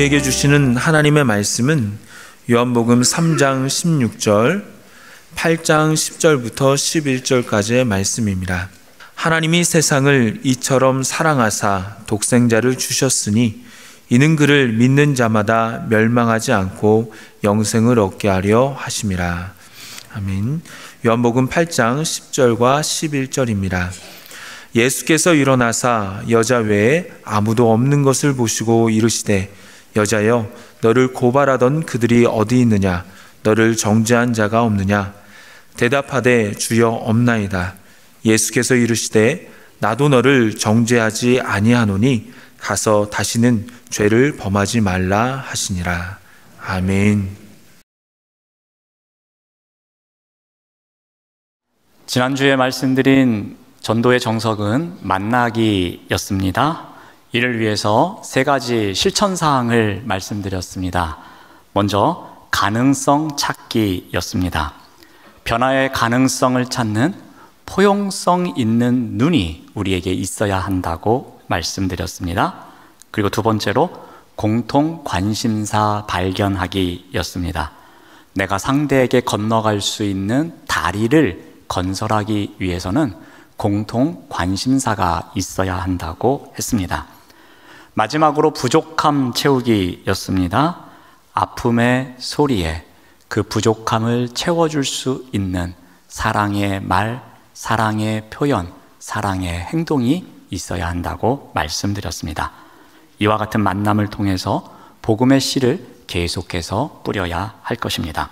우리에게 주시는 하나님의 말씀은 요한복음 3장 16절, 8장 10절부터 11절까지의 말씀입니다. 하나님이 세상을 이처럼 사랑하사 독생자를 주셨으니 이는 그를 믿는 자마다 멸망하지 않고 영생을 얻게 하려 하심이라. 아멘. 요한복음 8장 10절과 11절입니다. 예수께서 일어나사 여자 외에 아무도 없는 것을 보시고 이르시되 여자여 너를 고발하던 그들이 어디 있느냐? 너를 정죄한 자가 없느냐? 대답하되 주여 없나이다. 예수께서 이르시되 나도 너를 정죄하지 아니하노니 가서 다시는 죄를 범하지 말라 하시니라. 아멘. 지난주에 말씀드린 전도의 정석은 만나기였습니다. 이를 위해서 세 가지 실천사항을 말씀드렸습니다. 먼저 가능성 찾기였습니다. 변화의 가능성을 찾는 포용성 있는 눈이 우리에게 있어야 한다고 말씀드렸습니다. 그리고 두 번째로 공통 관심사 발견하기였습니다. 내가 상대에게 건너갈 수 있는 다리를 건설하기 위해서는 공통 관심사가 있어야 한다고 했습니다. 마지막으로 부족함 채우기였습니다. 아픔의 소리에 그 부족함을 채워줄 수 있는 사랑의 말, 사랑의 표현, 사랑의 행동이 있어야 한다고 말씀드렸습니다. 이와 같은 만남을 통해서 복음의 씨를 계속해서 뿌려야 할 것입니다.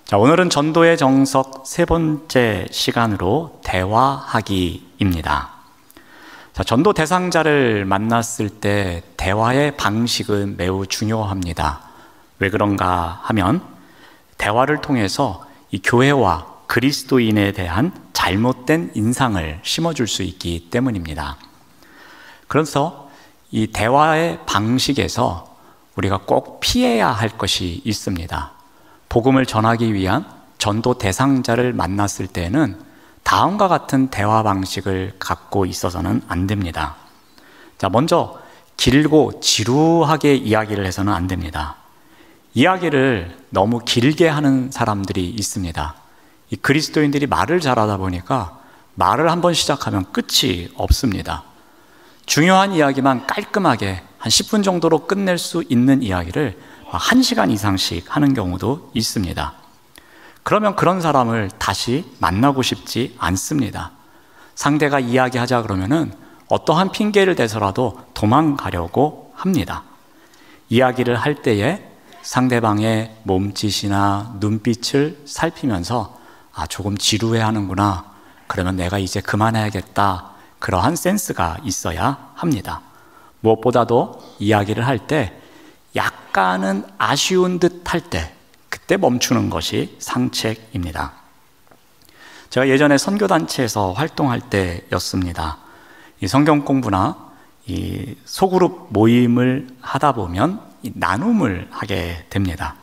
자, 오늘은 전도의 정석 세 번째 시간으로 대화하기입니다. 자, 전도 대상자를 만났을 때 대화의 방식은 매우 중요합니다. 왜 그런가 하면 대화를 통해서 이 교회와 그리스도인에 대한 잘못된 인상을 심어줄 수 있기 때문입니다. 그래서 이 대화의 방식에서 우리가 꼭 피해야 할 것이 있습니다. 복음을 전하기 위한 전도 대상자를 만났을 때는 다음과 같은 대화 방식을 갖고 있어서는 안 됩니다. 자, 먼저 길고 지루하게 이야기를 해서는 안 됩니다. 이야기를 너무 길게 하는 사람들이 있습니다. 이 그리스도인들이 말을 잘하다 보니까 말을 한번 시작하면 끝이 없습니다. 중요한 이야기만 깔끔하게 한 10분 정도로 끝낼 수 있는 이야기를 1시간 이상씩 하는 경우도 있습니다. 그러면 그런 사람을 다시 만나고 싶지 않습니다. 상대가 이야기하자 그러면은 어떠한 핑계를 대서라도 도망가려고 합니다. 이야기를 할 때에 상대방의 몸짓이나 눈빛을 살피면서 조금 지루해하는구나, 그러면 내가 이제 그만해야겠다, 그러한 센스가 있어야 합니다. 무엇보다도 이야기를 할 때 약간은 아쉬운 듯 할 때, 그때 멈추는 것이 상책입니다. 제가 예전에 선교단체에서 활동할 때였습니다. 이 성경 공부나 이 소그룹 모임을 하다 보면 이 나눔을 하게 됩니다.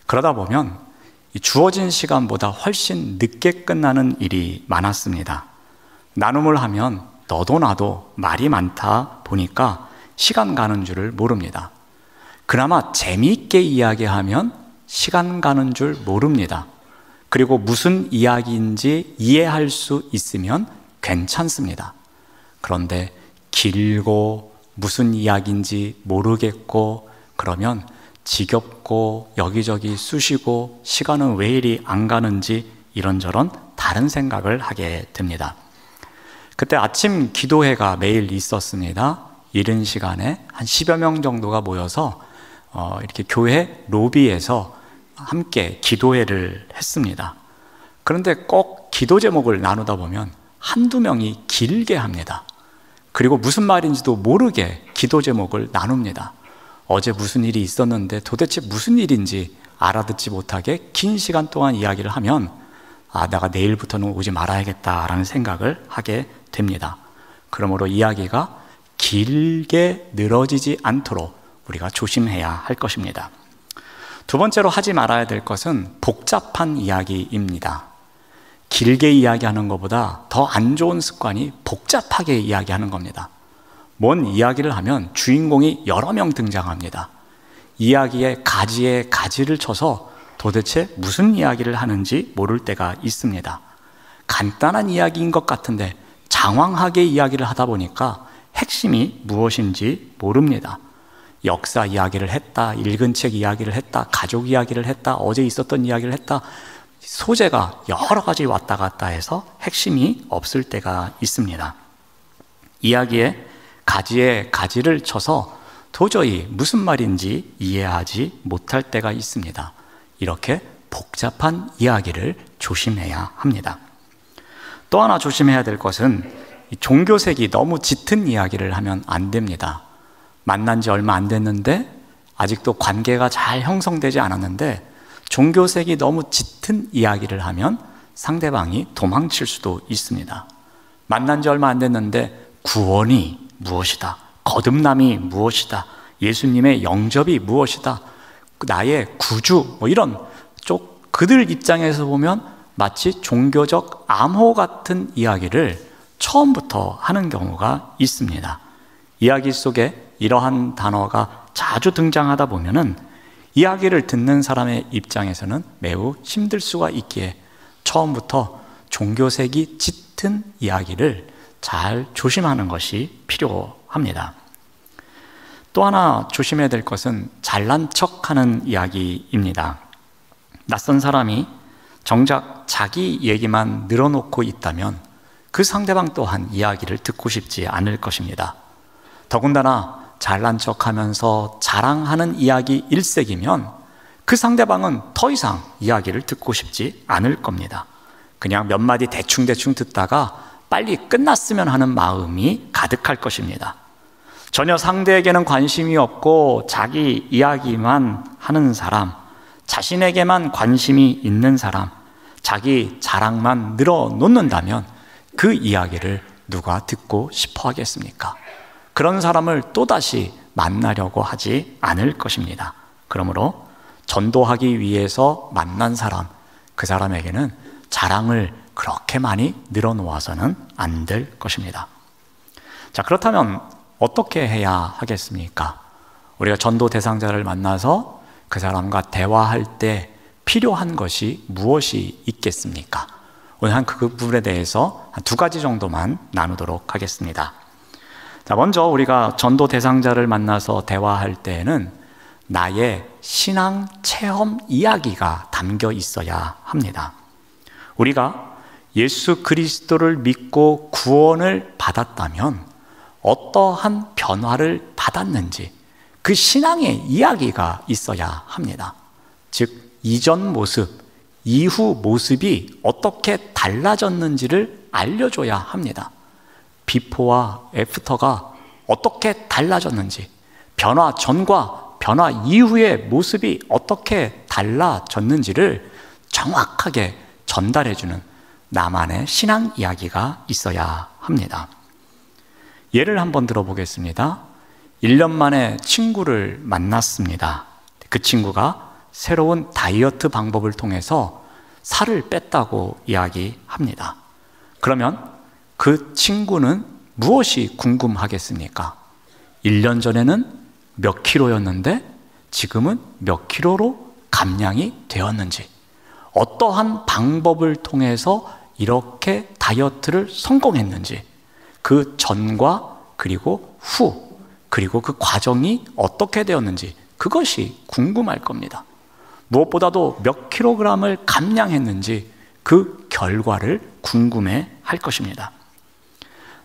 그러다 보면 이 주어진 시간보다 훨씬 늦게 끝나는 일이 많았습니다. 나눔을 하면 너도 나도 말이 많다 보니까 시간 가는 줄을 모릅니다. 그나마 재미있게 이야기하면 시간 가는 줄 모릅니다. 그리고 무슨 이야기인지 이해할 수 있으면 괜찮습니다. 그런데 길고 무슨 이야기인지 모르겠고 그러면 지겹고 여기저기 쑤시고 시간은 왜 이리 안 가는지 이런저런 다른 생각을 하게 됩니다. 그때 아침 기도회가 매일 있었습니다. 이른 시간에 한 10여 명 정도가 모여서 이렇게 교회 로비에서 함께 기도회를 했습니다. 그런데 꼭 기도 제목을 나누다 보면 한두 명이 길게 합니다. 그리고 무슨 말인지도 모르게 기도 제목을 나눕니다. 어제 무슨 일이 있었는데 도대체 무슨 일인지 알아듣지 못하게 긴 시간 동안 이야기를 하면 내가 내일부터는 오지 말아야겠다라는 생각을 하게 됩니다. 그러므로 이야기가 길게 늘어지지 않도록 우리가 조심해야 할 것입니다. 두 번째로 하지 말아야 될 것은 복잡한 이야기입니다. 길게 이야기하는 것보다 더 안 좋은 습관이 복잡하게 이야기하는 겁니다. 뭔 이야기를 하면 주인공이 여러 명 등장합니다. 이야기의 가지에 가지를 쳐서 도대체 무슨 이야기를 하는지 모를 때가 있습니다. 간단한 이야기인 것 같은데 장황하게 이야기를 하다 보니까 핵심이 무엇인지 모릅니다. 역사 이야기를 했다, 읽은 책 이야기를 했다, 가족 이야기를 했다, 어제 있었던 이야기를 했다. 소재가 여러 가지 왔다 갔다 해서 핵심이 없을 때가 있습니다. 이야기에 가지에 가지를 쳐서 도저히 무슨 말인지 이해하지 못할 때가 있습니다. 이렇게 복잡한 이야기를 조심해야 합니다. 또 하나 조심해야 될 것은 종교색이 너무 짙은 이야기를 하면 안 됩니다. 만난 지 얼마 안 됐는데 아직도 관계가 잘 형성되지 않았는데 종교색이 너무 짙은 이야기를 하면 상대방이 도망칠 수도 있습니다. 만난 지 얼마 안 됐는데 구원이 무엇이다, 거듭남이 무엇이다, 예수님의 영접이 무엇이다, 나의 구주, 이런 쪽 그들 입장에서 보면 마치 종교적 암호 같은 이야기를 처음부터 하는 경우가 있습니다. 이야기 속에 이러한 단어가 자주 등장하다 보면은 이야기를 듣는 사람의 입장에서는 매우 힘들 수가 있기에 처음부터 종교색이 짙은 이야기를 잘 조심하는 것이 필요합니다. 또 하나 조심해야 될 것은 잘난 척하는 이야기입니다. 낯선 사람이 정작 자기 얘기만 늘어놓고 있다면 그 상대방 또한 이야기를 듣고 싶지 않을 것입니다. 더군다나 잘난 척하면서 자랑하는 이야기 일색이면 그 상대방은 더 이상 이야기를 듣고 싶지 않을 겁니다. 그냥 몇 마디 대충대충 듣다가 빨리 끝났으면 하는 마음이 가득할 것입니다. 전혀 상대에게는 관심이 없고 자기 이야기만 하는 사람, 자신에게만 관심이 있는 사람, 자기 자랑만 늘어놓는다면 그 이야기를 누가 듣고 싶어 하겠습니까? 그런 사람을 또다시 만나려고 하지 않을 것입니다. 그러므로 전도하기 위해서 만난 사람, 그 사람에게는 자랑을 그렇게 많이 늘어놓아서는 안 될 것입니다. 자, 그렇다면 어떻게 해야 하겠습니까? 우리가 전도 대상자를 만나서 그 사람과 대화할 때 필요한 것이 무엇이 있겠습니까? 오늘 그 부분에 대해서 한 2가지 정도만 나누도록 하겠습니다. 자, 먼저 우리가 전도 대상자를 만나서 대화할 때에는 나의 신앙 체험 이야기가 담겨 있어야 합니다. 우리가 예수 그리스도를 믿고 구원을 받았다면 어떠한 변화를 받았는지 그 신앙의 이야기가 있어야 합니다. 즉, 이전 모습, 이후 모습이 어떻게 달라졌는지를 알려줘야 합니다. 비포와 애프터가 어떻게 달라졌는지, 변화 전과 변화 이후의 모습이 어떻게 달라졌는지를 정확하게 전달해주는 나만의 신앙 이야기가 있어야 합니다. 예를 한번 들어보겠습니다. 1년 만에 친구를 만났습니다. 그 친구가 새로운 다이어트 방법을 통해서 살을 뺐다고 이야기합니다. 그러면 그 친구는 무엇이 궁금하겠습니까? 1년 전에는 몇 킬로였는데 지금은 몇 킬로로 감량이 되었는지, 어떠한 방법을 통해서 이렇게 다이어트를 성공했는지, 그 전과 그리고 후, 그리고 그 과정이 어떻게 되었는지 그것이 궁금할 겁니다. 무엇보다도 몇 킬로그램을 감량했는지 그 결과를 궁금해 할 것입니다.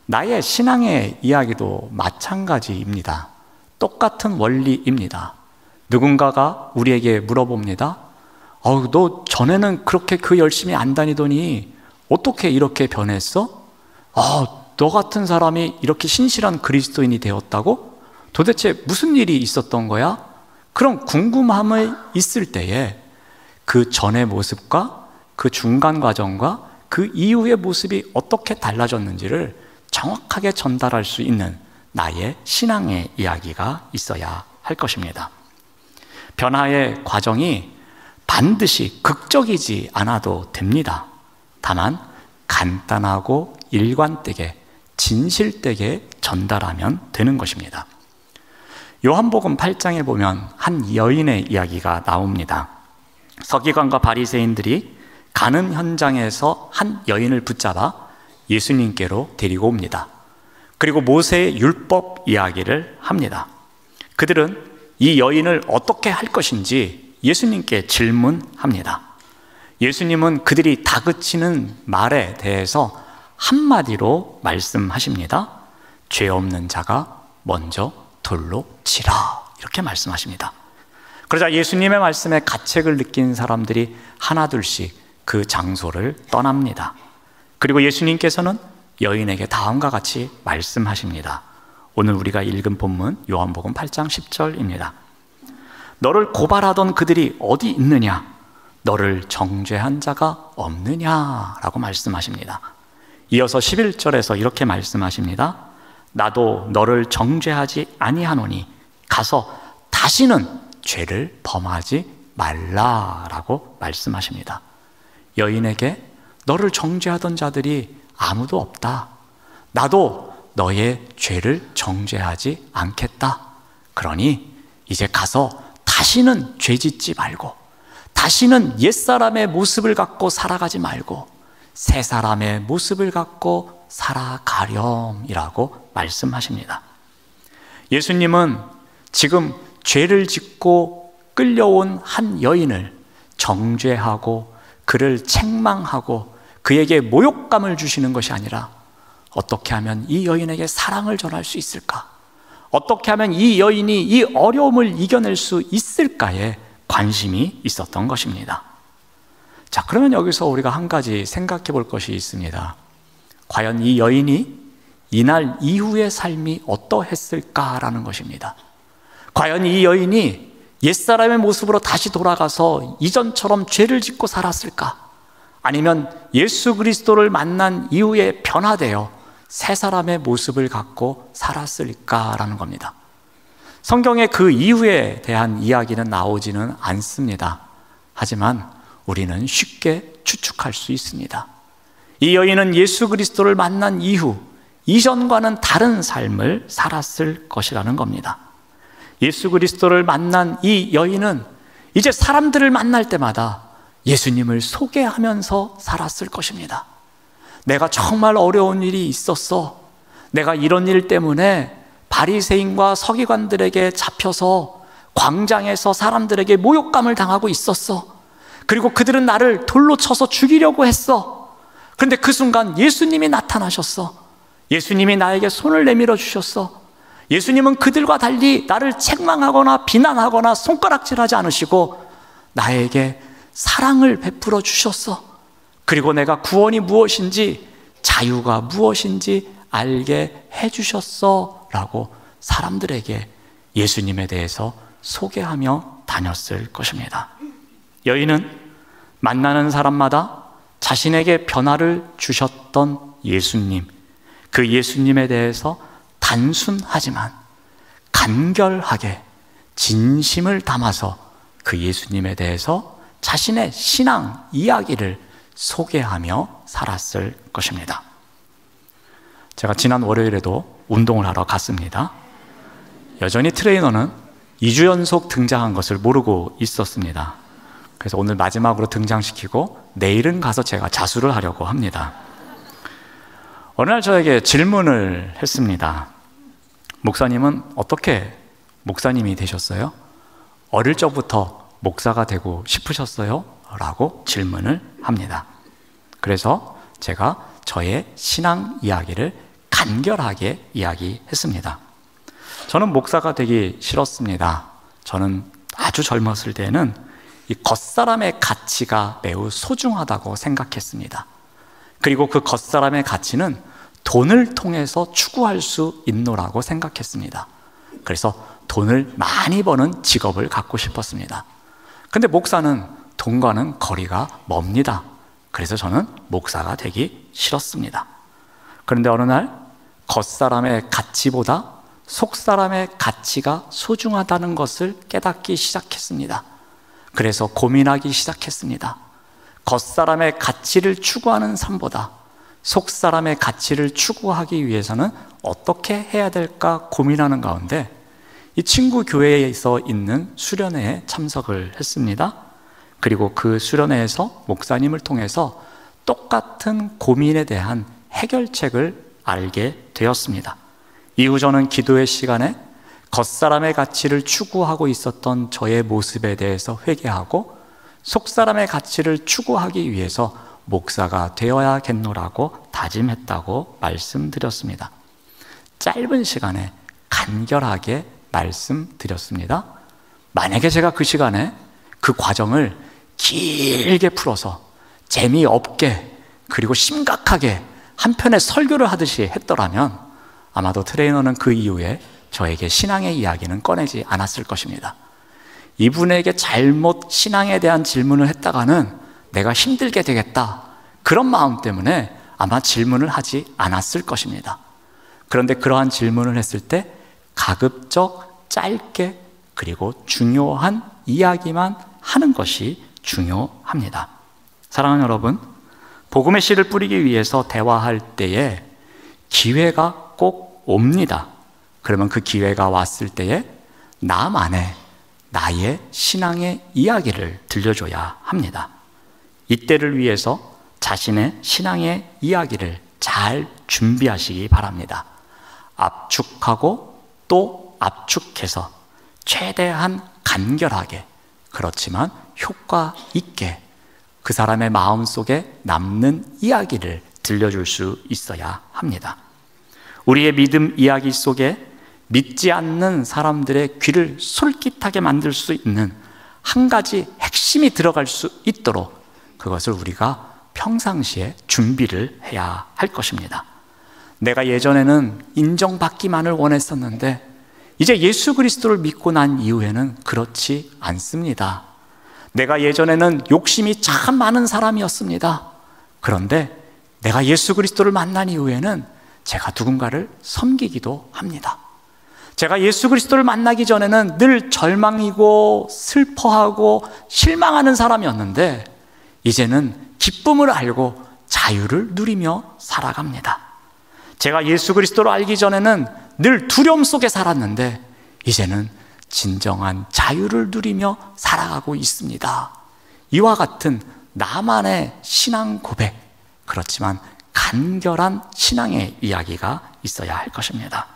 나의 신앙의 이야기도 마찬가지입니다. 똑같은 원리입니다. 누군가가 우리에게 물어봅니다. 너 전에는 그렇게 열심히 안 다니더니 어떻게 이렇게 변했어? 너 같은 사람이 이렇게 신실한 그리스도인이 되었다고? 도대체 무슨 일이 있었던 거야? 그런 궁금함이 있을 때에 그 전의 모습과 그 중간 과정과 그 이후의 모습이 어떻게 달라졌는지를 정확하게 전달할 수 있는 나의 신앙의 이야기가 있어야 할 것입니다. 변화의 과정이 반드시 극적이지 않아도 됩니다. 다만 간단하고 일관되게 진실되게 전달하면 되는 것입니다. 요한복음 8장에 보면 한 여인의 이야기가 나옵니다. 서기관과 바리새인들이 가는 현장에서 한 여인을 붙잡아 예수님께로 데리고 옵니다. 그리고 모세의 율법 이야기를 합니다. 그들은 이 여인을 어떻게 할 것인지 예수님께 질문합니다. 예수님은 그들이 다그치는 말에 대해서 한마디로 말씀하십니다. 죄 없는 자가 먼저 돌로 치라, 이렇게 말씀하십니다. 그러자 예수님의 말씀에 가책을 느낀 사람들이 하나둘씩 그 장소를 떠납니다. 그리고 예수님께서는 여인에게 다음과 같이 말씀하십니다. 오늘 우리가 읽은 본문 요한복음 8장 10절입니다. 너를 고발하던 그들이 어디 있느냐? 너를 정죄한 자가 없느냐라고 말씀하십니다. 이어서 11절에서 이렇게 말씀하십니다. 나도 너를 정죄하지 아니하노니 가서 다시는 죄를 범하지 말라라고 말씀하십니다. 여인에게 너를 정죄하던 자들이 아무도 없다. 나도 너의 죄를 정죄하지 않겠다. 그러니 이제 가서 다시는 죄 짓지 말고, 다시는 옛사람의 모습을 갖고 살아가지 말고 새 사람의 모습을 갖고 살아가렴이라고 말씀하십니다. 예수님은 지금 죄를 짓고 끌려온 한 여인을 정죄하고 그를 책망하고 그에게 모욕감을 주시는 것이 아니라 어떻게 하면 이 여인에게 사랑을 전할 수 있을까? 어떻게 하면 이 여인이 이 어려움을 이겨낼 수 있을까에 관심이 있었던 것입니다. 자, 그러면 여기서 우리가 한 가지 생각해 볼 것이 있습니다. 과연 이 여인이 이날 이후의 삶이 어떠했을까라는 것입니다. 과연 이 여인이 옛사람의 모습으로 다시 돌아가서 이전처럼 죄를 짓고 살았을까? 아니면 예수 그리스도를 만난 이후에 변화되어 새 사람의 모습을 갖고 살았을까라는 겁니다. 성경에 그 이후에 대한 이야기는 나오지는 않습니다. 하지만 우리는 쉽게 추측할 수 있습니다. 이 여인은 예수 그리스도를 만난 이후 이전과는 다른 삶을 살았을 것이라는 겁니다. 예수 그리스도를 만난 이 여인은 이제 사람들을 만날 때마다 예수님을 소개하면서 살았을 것입니다. 내가 정말 어려운 일이 있었어. 내가 이런 일 때문에 바리새인과 서기관들에게 잡혀서 광장에서 사람들에게 모욕감을 당하고 있었어. 그리고 그들은 나를 돌로 쳐서 죽이려고 했어. 그런데 그 순간 예수님이 나타나셨어. 예수님이 나에게 손을 내밀어 주셨어. 예수님은 그들과 달리 나를 책망하거나 비난하거나 손가락질하지 않으시고 나에게 사랑을 베풀어 주셨어. 그리고 내가 구원이 무엇인지, 자유가 무엇인지 알게 해주셨어 라고 사람들에게 예수님에 대해서 소개하며 다녔을 것입니다. 여인은 만나는 사람마다 자신에게 변화를 주셨던 예수님, 그 예수님에 대해서 단순하지만 간결하게 진심을 담아서 그 예수님에 대해서 자신의 신앙 이야기를 소개하며 살았을 것입니다. 제가 지난 월요일에도 운동을 하러 갔습니다. 여전히 트레이너는 2주 연속 등장한 것을 모르고 있었습니다. 그래서 오늘 마지막으로 등장시키고 내일은 가서 제가 자수를 하려고 합니다. 어느 날 저에게 질문을 했습니다. 목사님은 어떻게 목사님이 되셨어요? 어릴 적부터 목사가 되고 싶으셨어요? 라고 질문을 합니다. 그래서 제가 저의 신앙 이야기를 간결하게 이야기했습니다. 저는 목사가 되기 싫었습니다. 저는 아주 젊었을 때는 이 겉사람의 가치가 매우 소중하다고 생각했습니다. 그리고 그 겉사람의 가치는 돈을 통해서 추구할 수 있노라고 생각했습니다. 그래서 돈을 많이 버는 직업을 갖고 싶었습니다. 근데 목사는 돈과는 거리가 멉니다. 그래서 저는 목사가 되기 싫었습니다. 그런데 어느 날 겉사람의 가치보다 속사람의 가치가 소중하다는 것을 깨닫기 시작했습니다. 그래서 고민하기 시작했습니다. 겉사람의 가치를 추구하는 삶보다 속사람의 가치를 추구하기 위해서는 어떻게 해야 될까 고민하는 가운데 이 친구 교회에서 있는 수련회에 참석을 했습니다. 그리고 그 수련회에서 목사님을 통해서 똑같은 고민에 대한 해결책을 알게 되었습니다. 이후 저는 기도의 시간에 겉사람의 가치를 추구하고 있었던 저의 모습에 대해서 회개하고 속사람의 가치를 추구하기 위해서 목사가 되어야겠노라고 다짐했다고 말씀드렸습니다. 짧은 시간에 간결하게 말씀드렸습니다. 만약에 제가 그 시간에 그 과정을 길게 풀어서 재미없게 그리고 심각하게 한 편의 설교를 하듯이 했더라면 아마도 트레이너는 그 이후에 저에게 신앙의 이야기는 꺼내지 않았을 것입니다. 이분에게 잘못 신앙에 대한 질문을 했다가는 내가 힘들게 되겠다, 그런 마음 때문에 아마 질문을 하지 않았을 것입니다. 그런데 그러한 질문을 했을 때 가급적 짧게 그리고 중요한 이야기만 하는 것이 중요합니다. 사랑하는 여러분, 복음의 씨를 뿌리기 위해서 대화할 때에 기회가 꼭 옵니다. 그러면 그 기회가 왔을 때에 나만의 나의 신앙의 이야기를 들려줘야 합니다. 이때를 위해서 자신의 신앙의 이야기를 잘 준비하시기 바랍니다. 압축하고 또 압축해서 최대한 간결하게, 그렇지만 효과 있게 그 사람의 마음속에 남는 이야기를 들려줄 수 있어야 합니다. 우리의 믿음 이야기 속에 믿지 않는 사람들의 귀를 솔깃하게 만들 수 있는 한 가지 핵심이 들어갈 수 있도록 그것을 우리가 평상시에 준비를 해야 할 것입니다. 내가 예전에는 인정받기만을 원했었는데 이제 예수 그리스도를 믿고 난 이후에는 그렇지 않습니다. 내가 예전에는 욕심이 참 많은 사람이었습니다. 그런데 내가 예수 그리스도를 만난 이후에는 제가 누군가를 섬기기도 합니다. 제가 예수 그리스도를 만나기 전에는 늘 절망이고 슬퍼하고 실망하는 사람이었는데 이제는 기쁨을 알고 자유를 누리며 살아갑니다. 제가 예수 그리스도를 알기 전에는 늘 두려움 속에 살았는데 이제는 진정한 자유를 누리며 살아가고 있습니다. 이와 같은 나만의 신앙 고백, 그렇지만 간결한 신앙의 이야기가 있어야 할 것입니다.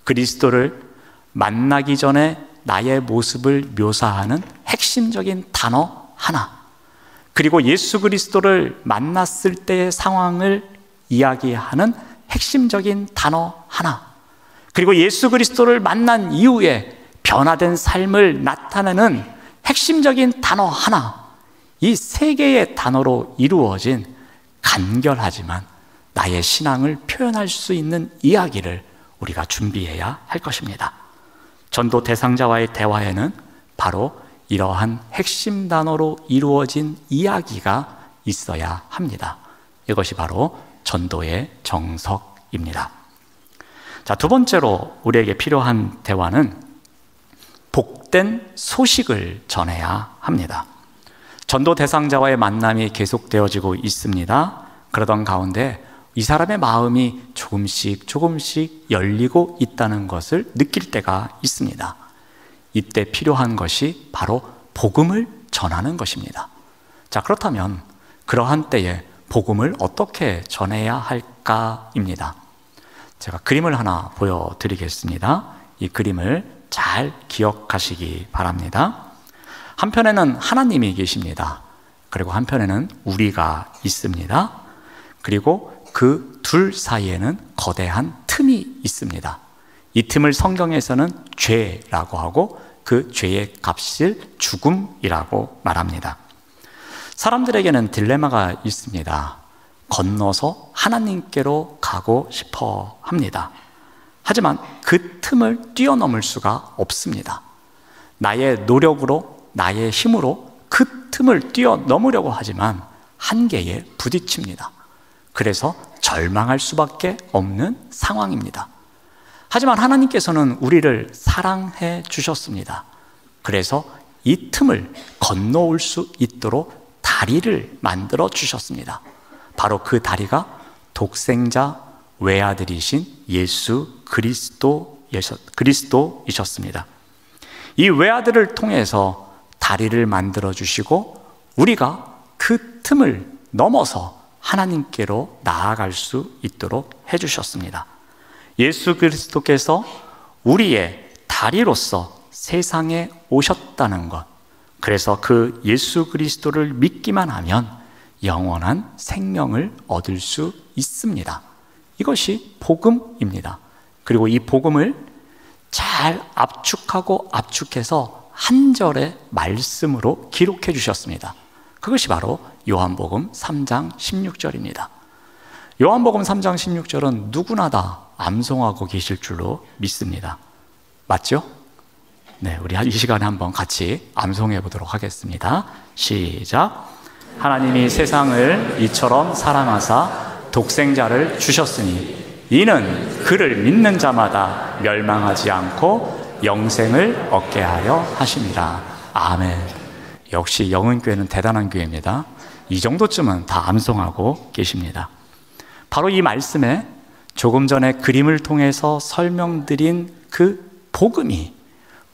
그리스도를 만나기 전에 나의 모습을 묘사하는 핵심적인 단어 하나, 그리고 예수 그리스도를 만났을 때의 상황을 이야기하는 핵심적인 단어 하나, 그리고 예수 그리스도를 만난 이후에 변화된 삶을 나타내는 핵심적인 단어 하나, 이 세 개의 단어로 이루어진 간결하지만 나의 신앙을 표현할 수 있는 이야기를 우리가 준비해야 할 것입니다. 전도 대상자와의 대화에는 바로 이러한 핵심 단어로 이루어진 이야기가 있어야 합니다. 이것이 바로 전도의 정석입니다. 자, 두 번째로 우리에게 필요한 대화는 복된 소식을 전해야 합니다. 전도 대상자와의 만남이 계속되어지고 있습니다. 그러던 가운데 이 사람의 마음이 조금씩 열리고 있다는 것을 느낄 때가 있습니다. 이때 필요한 것이 바로 복음을 전하는 것입니다. 자, 그렇다면 그러한 때에 복음을 어떻게 전해야 할까입니다. 제가 그림을 하나 보여드리겠습니다. 이 그림을 잘 기억하시기 바랍니다. 한편에는 하나님이 계십니다. 그리고 한편에는 우리가 있습니다. 그리고 그 둘 사이에는 거대한 틈이 있습니다. 이 틈을 성경에서는 죄라고 하고 그 죄의 값을 죽음이라고 말합니다. 사람들에게는 딜레마가 있습니다. 건너서 하나님께로 가고 싶어 합니다. 하지만 그 틈을 뛰어넘을 수가 없습니다. 나의 노력으로, 나의 힘으로 그 틈을 뛰어넘으려고 하지만 한계에 부딪힙니다. 그래서 절망할 수밖에 없는 상황입니다. 하지만 하나님께서는 우리를 사랑해 주셨습니다. 그래서 이 틈을 건너올 수 있도록 다리를 만들어 주셨습니다. 바로 그 다리가 독생자 외아들이신 예수 그리스도이셨습니다. 이 외아들을 통해서 다리를 만들어 주시고 우리가 그 틈을 넘어서 하나님께로 나아갈 수 있도록 해주셨습니다. 예수 그리스도께서 우리의 다리로서 세상에 오셨다는 것, 그래서 그 예수 그리스도를 믿기만 하면 영원한 생명을 얻을 수 있습니다. 이것이 복음입니다. 그리고 이 복음을 잘 압축하고 압축해서 한 절의 말씀으로 기록해 주셨습니다. 그것이 바로 요한복음 3장 16절입니다. 요한복음 3장 16절은 누구나 다 암송하고 계실 줄로 믿습니다. 맞죠? 네, 우리 이 시간에 한번 같이 암송해 보도록 하겠습니다. 시작. 하나님이 세상을 이처럼 사랑하사 독생자를 주셨으니 이는 그를 믿는 자마다 멸망하지 않고 영생을 얻게 하려 하심이라. 아멘. 역시 영은교회는 대단한 교회입니다. 이 정도쯤은 다 암송하고 계십니다. 바로 이 말씀에 조금 전에 그림을 통해서 설명드린 그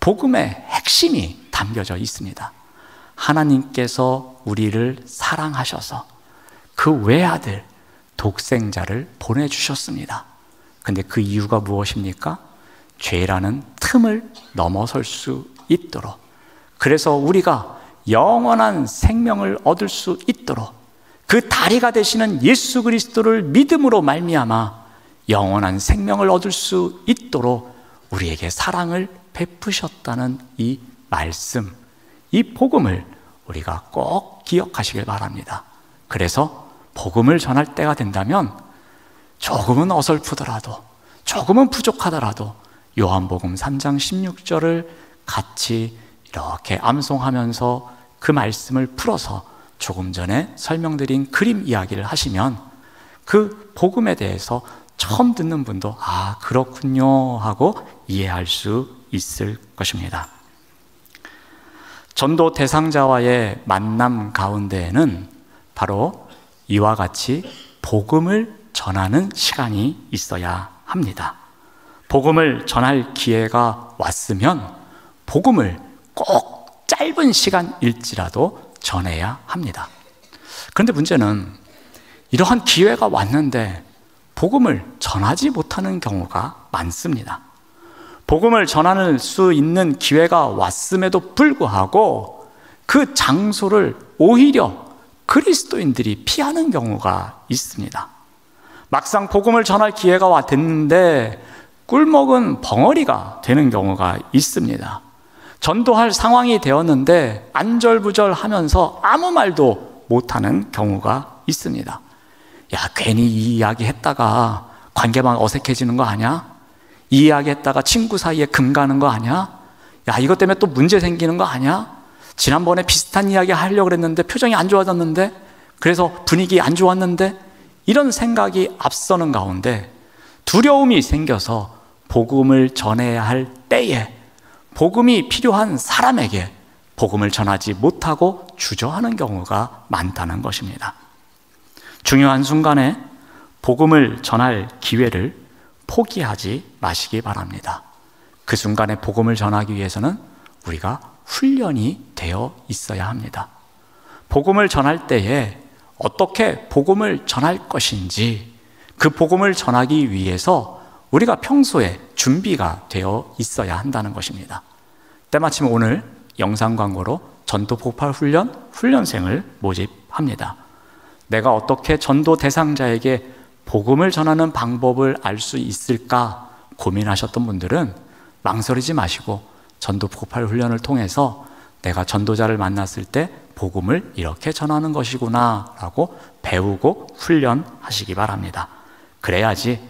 복음의 핵심이 담겨져 있습니다. 하나님께서 우리를 사랑하셔서 그 외아들 독생자를 보내주셨습니다. 근데 그 이유가 무엇입니까? 죄라는 틈을 넘어설 수 있도록, 그래서 우리가 영원한 생명을 얻을 수 있도록 그 다리가 되시는 예수 그리스도를 믿음으로 말미암아 영원한 생명을 얻을 수 있도록 우리에게 사랑을 베푸셨다는 이 말씀, 이 복음을 우리가 꼭 기억하시길 바랍니다. 그래서 복음을 전할 때가 된다면 조금은 어설프더라도, 조금은 부족하더라도 요한복음 3장 16절을 같이 이렇게 암송하면서 그 말씀을 풀어서 조금 전에 설명드린 그림 이야기를 하시면 그 복음에 대해서 처음 듣는 분도 아, 그렇군요 하고 이해할 수 있을 것입니다. 전도 대상자와의 만남 가운데에는 바로 이와 같이 복음을 전하는 시간이 있어야 합니다. 복음을 전할 기회가 왔으면 복음을 꼭 짧은 시간일지라도 전해야 합니다. 그런데 문제는 이러한 기회가 왔는데 복음을 전하지 못하는 경우가 많습니다. 복음을 전할 수 있는 기회가 왔음에도 불구하고 그 장소를 오히려 그리스도인들이 피하는 경우가 있습니다. 막상 복음을 전할 기회가 됐는데 꿀먹은 벙어리가 되는 경우가 있습니다. 전도할 상황이 되었는데 안절부절하면서 아무 말도 못하는 경우가 있습니다. 야, 괜히 이 이야기 했다가 관계만 어색해지는 거 아니야? 이 이야기 했다가 친구 사이에 금 가는 거 아니야? 야, 이것 때문에 또 문제 생기는 거 아니야? 지난번에 비슷한 이야기 하려고 그랬는데 표정이 안 좋아졌는데, 그래서 분위기 안 좋았는데, 이런 생각이 앞서는 가운데 두려움이 생겨서 복음을 전해야 할 때에 복음이 필요한 사람에게 복음을 전하지 못하고 주저하는 경우가 많다는 것입니다. 중요한 순간에 복음을 전할 기회를 포기하지 마시기 바랍니다. 그 순간에 복음을 전하기 위해서는 우리가 훈련이 되어 있어야 합니다. 복음을 전할 때에 어떻게 복음을 전할 것인지, 그 복음을 전하기 위해서 우리가 평소에 준비가 되어 있어야 한다는 것입니다. 때마침 오늘 영상 광고로 전도 폭발 훈련생을 모집합니다. 내가 어떻게 전도 대상자에게 복음을 전하는 방법을 알 수 있을까 고민하셨던 분들은 망설이지 마시고 전도 폭발 훈련을 통해서 내가 전도자를 만났을 때 복음을 이렇게 전하는 것이구나 라고 배우고 훈련하시기 바랍니다. 그래야지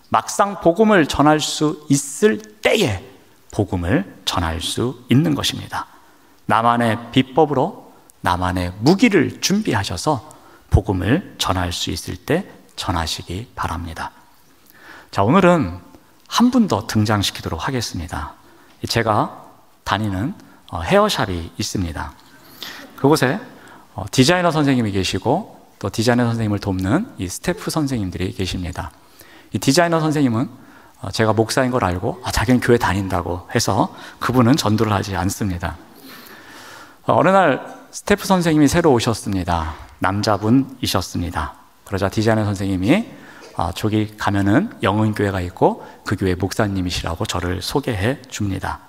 막상 복음을 전할 수 있을 때에 복음을 전할 수 있는 것입니다. 나만의 비법으로 나만의 무기를 준비하셔서 복음을 전할 수 있을 때 전하시기 바랍니다. 자, 오늘은 한 분 더 등장시키도록 하겠습니다. 제가 다니는 헤어샵이 있습니다. 그곳에 디자이너 선생님이 계시고 또 디자이너 선생님을 돕는 이 스태프 선생님들이 계십니다. 이 디자이너 선생님은 제가 목사인 걸 알고 자기는 교회 다닌다고 해서 그분은 전도를 하지 않습니다. 어느 날 스태프 선생님이 새로 오셨습니다. 남자분이셨습니다. 그러자 디자이너 선생님이 저기 가면은 영흥교회가 있고 그 교회 목사님이시라고 저를 소개해 줍니다.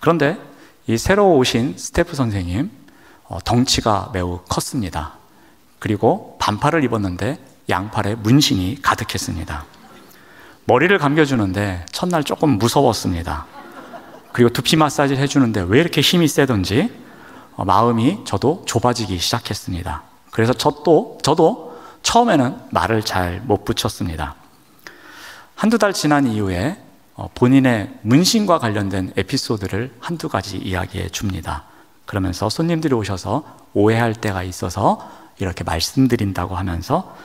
그런데 이 새로 오신 스태프 선생님 덩치가 매우 컸습니다. 그리고 반팔을 입었는데 양팔에 문신이 가득했습니다. 머리를 감겨주는데 첫날 조금 무서웠습니다. 그리고 두피 마사지를 해주는데 왜 이렇게 힘이 세던지 마음이 저도 좁아지기 시작했습니다. 그래서 저도 처음에는 말을 잘 못 붙였습니다. 한두 달 지난 이후에 본인의 문신과 관련된 에피소드를 한두 가지 이야기해 줍니다. 그러면서 손님들이 오셔서 오해할 때가 있어서 이렇게 말씀드린다고 하면서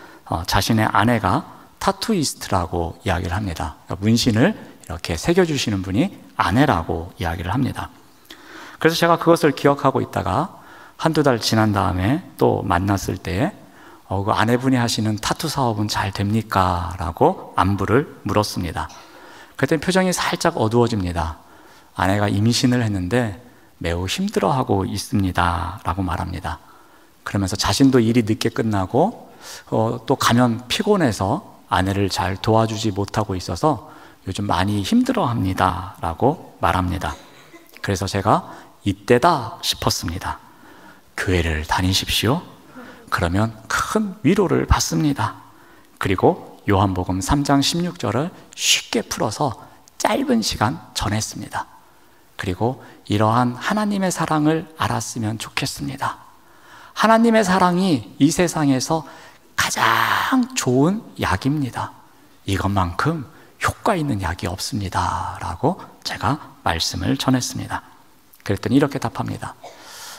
자신의 아내가 타투이스트라고 이야기를 합니다. 문신을 이렇게 새겨주시는 분이 아내라고 이야기를 합니다. 그래서 제가 그것을 기억하고 있다가 한두 달 지난 다음에 또 만났을 때 그 아내분이 하시는 타투 사업은 잘 됩니까? 라고 안부를 물었습니다. 그랬더니 표정이 살짝 어두워집니다. 아내가 임신을 했는데 매우 힘들어하고 있습니다 라고 말합니다. 그러면서 자신도 일이 늦게 끝나고 또 가면 피곤해서 아내를 잘 도와주지 못하고 있어서 요즘 많이 힘들어합니다 라고 말합니다. 그래서 제가 이때다 싶었습니다. 교회를 다니십시오. 그러면 큰 위로를 받습니다. 그리고 요한복음 3장 16절을 쉽게 풀어서 짧은 시간 전했습니다. 그리고 이러한 하나님의 사랑을 알았으면 좋겠습니다. 하나님의 사랑이 이 세상에서 가장 좋은 약입니다. 이것만큼 효과 있는 약이 없습니다 라고 제가 말씀을 전했습니다. 그랬더니 이렇게 답합니다.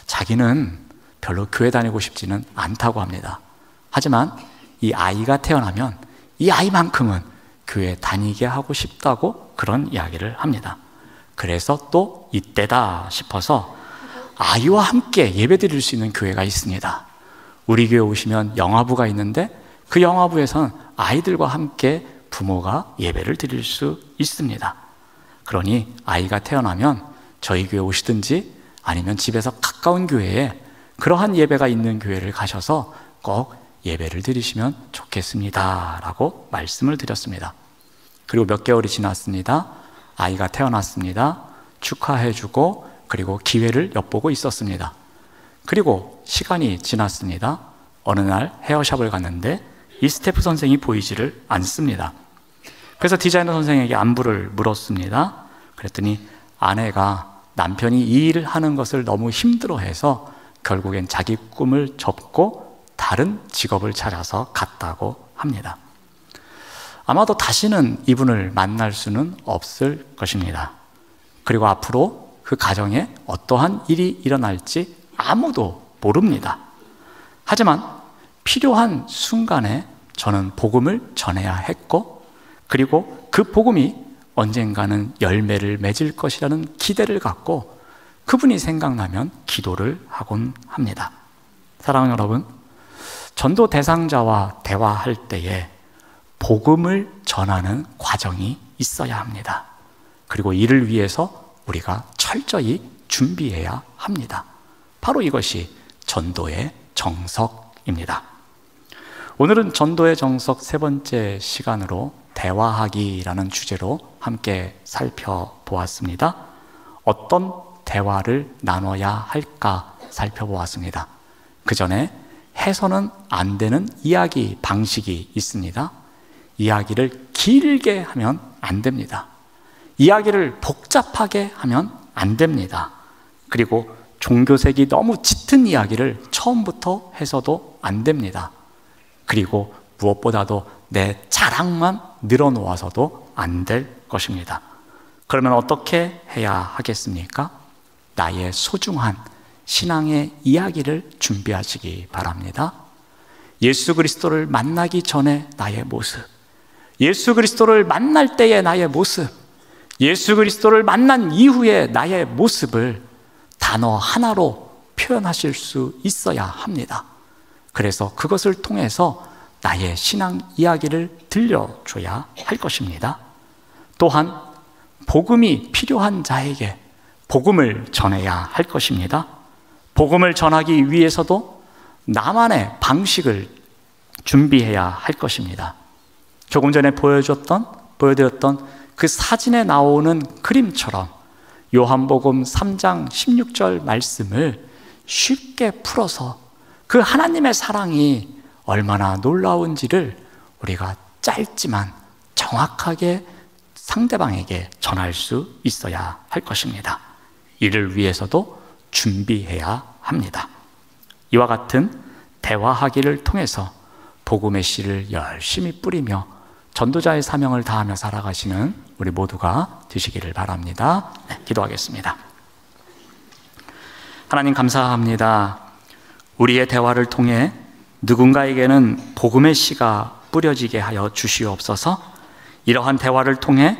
자기는 별로 교회 다니고 싶지는 않다고 합니다. 하지만 이 아이가 태어나면 이 아이만큼은 교회 다니게 하고 싶다고 그런 이야기를 합니다. 그래서 또 이때다 싶어서 아이와 함께 예배 드릴 수 있는 교회가 있습니다. 우리 교회 오시면 영화부가 있는데 그 영화부에서는 아이들과 함께 부모가 예배를 드릴 수 있습니다. 그러니 아이가 태어나면 저희 교회 오시든지 아니면 집에서 가까운 교회에 그러한 예배가 있는 교회를 가셔서 꼭 예배를 드리시면 좋겠습니다 라고 말씀을 드렸습니다. 그리고 몇 개월이 지났습니다. 아이가 태어났습니다. 축하해주고 그리고 기회를 엿보고 있었습니다. 그리고 시간이 지났습니다. 어느 날 헤어샵을 갔는데 이 스태프 선생이 보이지를 않습니다. 그래서 디자이너 선생에게 안부를 물었습니다. 그랬더니 아내가 남편이 이 일을 하는 것을 너무 힘들어해서 결국엔 자기 꿈을 접고 다른 직업을 찾아서 갔다고 합니다. 아마도 다시는 이분을 만날 수는 없을 것입니다. 그리고 앞으로 그 가정에 어떠한 일이 일어날지 아무도 모릅니다. 하지만 필요한 순간에 저는 복음을 전해야 했고 그리고 그 복음이 언젠가는 열매를 맺을 것이라는 기대를 갖고 그분이 생각나면 기도를 하곤 합니다. 사랑하는 여러분, 전도 대상자와 대화할 때에 복음을 전하는 과정이 있어야 합니다. 그리고 이를 위해서 우리가 철저히 준비해야 합니다. 바로 이것이 전도의 정석입니다. 오늘은 전도의 정석 세 번째 시간으로 대화하기라는 주제로 함께 살펴보았습니다. 어떤 대화를 나눠야 할까 살펴보았습니다. 그 전에 해서는 안 되는 이야기 방식이 있습니다. 이야기를 길게 하면 안 됩니다. 이야기를 복잡하게 하면 안 됩니다. 그리고 종교색이 너무 짙은 이야기를 처음부터 해서도 안 됩니다. 그리고 무엇보다도 내 자랑만 늘어놓아서도 안 될 것입니다. 그러면 어떻게 해야 하겠습니까? 나의 소중한 신앙의 이야기를 준비하시기 바랍니다. 예수 그리스도를 만나기 전에 나의 모습, 예수 그리스도를 만날 때의 나의 모습, 예수 그리스도를 만난 이후의 나의 모습을 단어 하나로 표현하실 수 있어야 합니다. 그래서 그것을 통해서 나의 신앙 이야기를 들려줘야 할 것입니다. 또한 복음이 필요한 자에게 복음을 전해야 할 것입니다. 복음을 전하기 위해서도 나만의 방식을 준비해야 할 것입니다. 조금 전에 보여드렸던 그 사진에 나오는 그림처럼 요한복음 3장 16절 말씀을 쉽게 풀어서 그 하나님의 사랑이 얼마나 놀라운지를 우리가 짧지만 정확하게 상대방에게 전할 수 있어야 할 것입니다. 이를 위해서도 준비해야 합니다. 이와 같은 대화하기를 통해서 복음의 씨를 열심히 뿌리며 전도자의 사명을 다하며 살아가시는 우리 모두가 되시기를 바랍니다. 기도하겠습니다. 하나님 감사합니다. 우리의 대화를 통해 누군가에게는 복음의 씨가 뿌려지게 하여 주시옵소서. 이러한 대화를 통해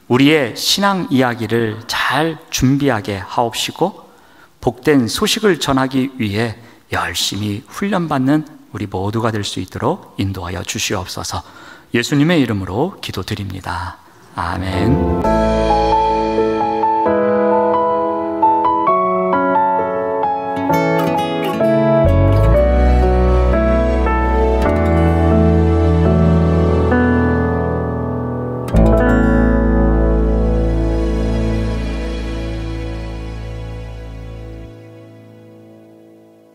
우리의 신앙 이야기를 잘 준비하게 하옵시고 복된 소식을 전하기 위해 열심히 훈련받는 우리 모두가 될 수 있도록 인도하여 주시옵소서. 예수님의 이름으로 기도드립니다. 아멘.